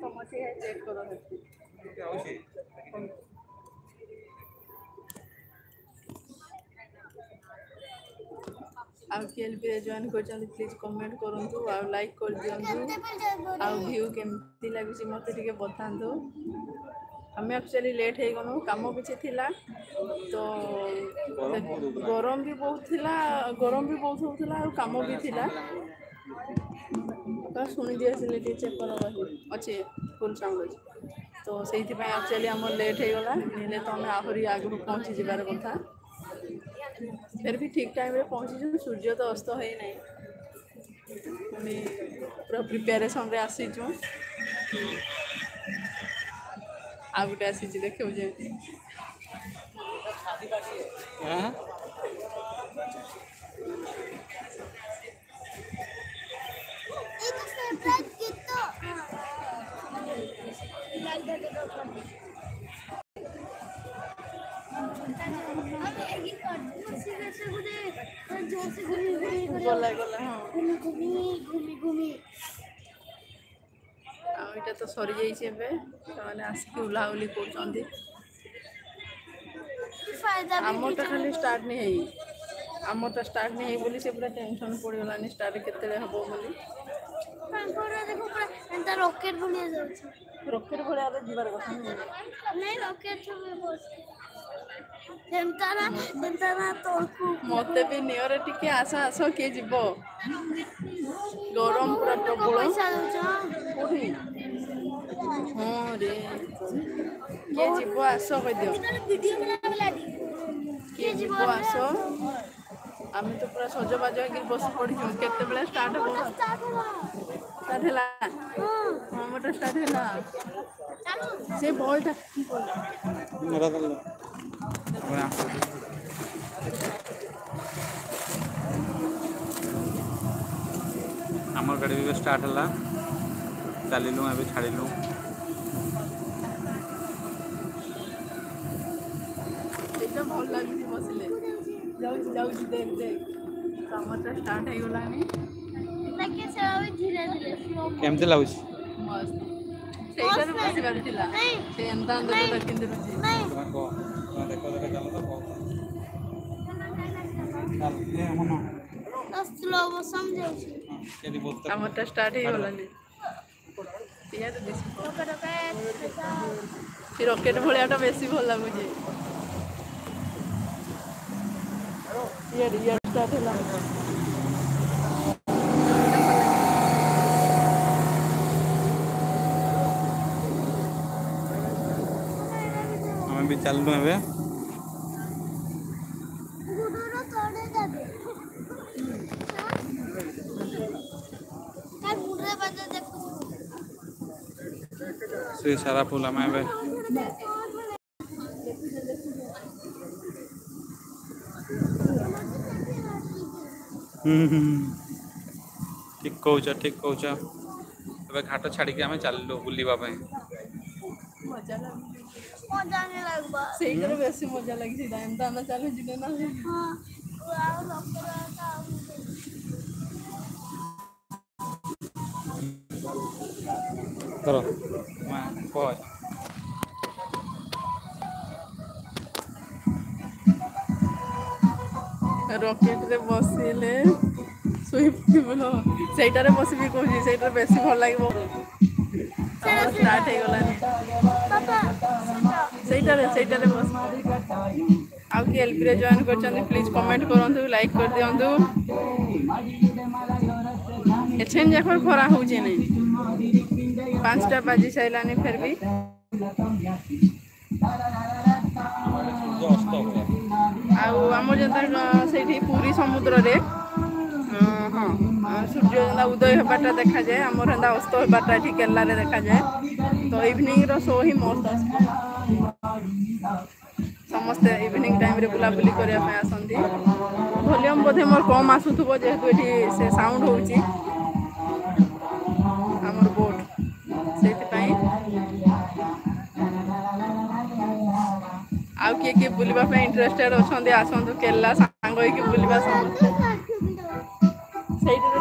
समझे है चेक करो आउ केएलपी जॉइन कर प्लीज कमेंट करूँ आ लाइक कर दिंतु आ व्यू केमती लगे मत बतातु हमें एक्चुअली लेट हो गलु कम किसी थिला तो गरम भी बहुत थिला गरम भी बहुत होता और कम भी थिला तो शुणी दिए से चेक कर अच्छे फुल साउंड अच्छे तो से एक्चुअली आम लेट हो गला नहीं तो आम आहरी आगु पहुँची जबार कथा फिर भी ठीक टाइम रे पहुँची सूर्य तो अस्त है नहीं पुणी पूरा प्रिपेरेसन रे आसीचु आ गोटे आसी देखो जमी गला गला हाँ आईटा तो सरी जाइए आसिक उलाउली कर आमटा खाली स्टार्ट नहीं आमटा स्टार्ट नहीं बोली से पूरा टेंशन पड़गलानी स्टार्ट केते हम बोली रॉकेट बनिया रॉकेट भलिया जीवार कथा नहीं रॉकेट मत भी नियर टिके आस आस किए जीव गरम पूरा प्रबल हाँ रे किए जीव आस कह किए जीव आस आम तो पूरा सजबाज हो बस पड़ी केते स्टार्ट हो स्टार्ट है हाँ मोटर स्टार्ट है से बॉलटा आम गाड़ी भी स्टार्ट है चलू ए छाड़ू भल लगे बसले देख देख कामटा स्टार्ट हो गलानी केमती लगुच मस्त ସେଇଟାରେ ବସିବାର ଥିଲା ସେ ଏନ୍ତା ଏନ୍ତା କେମିତି ରହୁଛି ଆମଟା ଷ୍ଟାର୍ଟ ହେଇଗଲାନି ସେ ରକେଟ ଭଳିଆଟା ବେଶୀ ଭଲ ଲାଗୁଛି ଇଆଡେ ଷ୍ଟାର୍ଟ ହେଲା भी चलू ए से सारा फूल आम ए ठीक कौच ए घाट छाड़ी आम चलू बुलवाई मजा नहीं लगबा सेइटर बेसी मजा लगी एंता ना चले जिने ना करो रॉकेट रे बसिले सुई बोलो सेइटर बसी भी कहूँ सेइटर बेसी भल लागो स्टार्ट हो गलानी ସେଇଟାରେ ବସ ଆଉ କି ଏଲପି ରେ ଜଏନ୍ କରିଛନ୍ତି ପ୍ଲିଜ୍ କମେଣ୍ଟ କରନ୍ତୁ ଲାଇକ୍ କରି ଦିଅନ୍ତୁ ଏଛେନ୍ ଯାକ ଖରା ହେଉଛି ନାଇଁ 5ଟା ବାଜି ସାରିଲାନି ଫେର୍ ବି ଆଉ ଆମର ଯେନ୍ତା ସେଇଠି ପୁରୀ ସମୁଦ୍ରରେ हाँ सूर्य जेनता उदय होबाटा देखा जाए आमर हेन्ता अस्त होबाटा एठी केरला रे देखा जाए तो इवनिंग रो शो ही मस्त समस्ते इवनिंग टाइम रे बुलाबुली करिया पे आसंती वॉल्यूम बोधे मोर कम आसुथबो जेहेतु एठी से साउंड होउची आमर बोट सेति पई आउ के बुलिबा पे इंटरेस्टेड अछंती आसंतु केरला सांग होई के बुलिबा सम ସେଇଟାରେ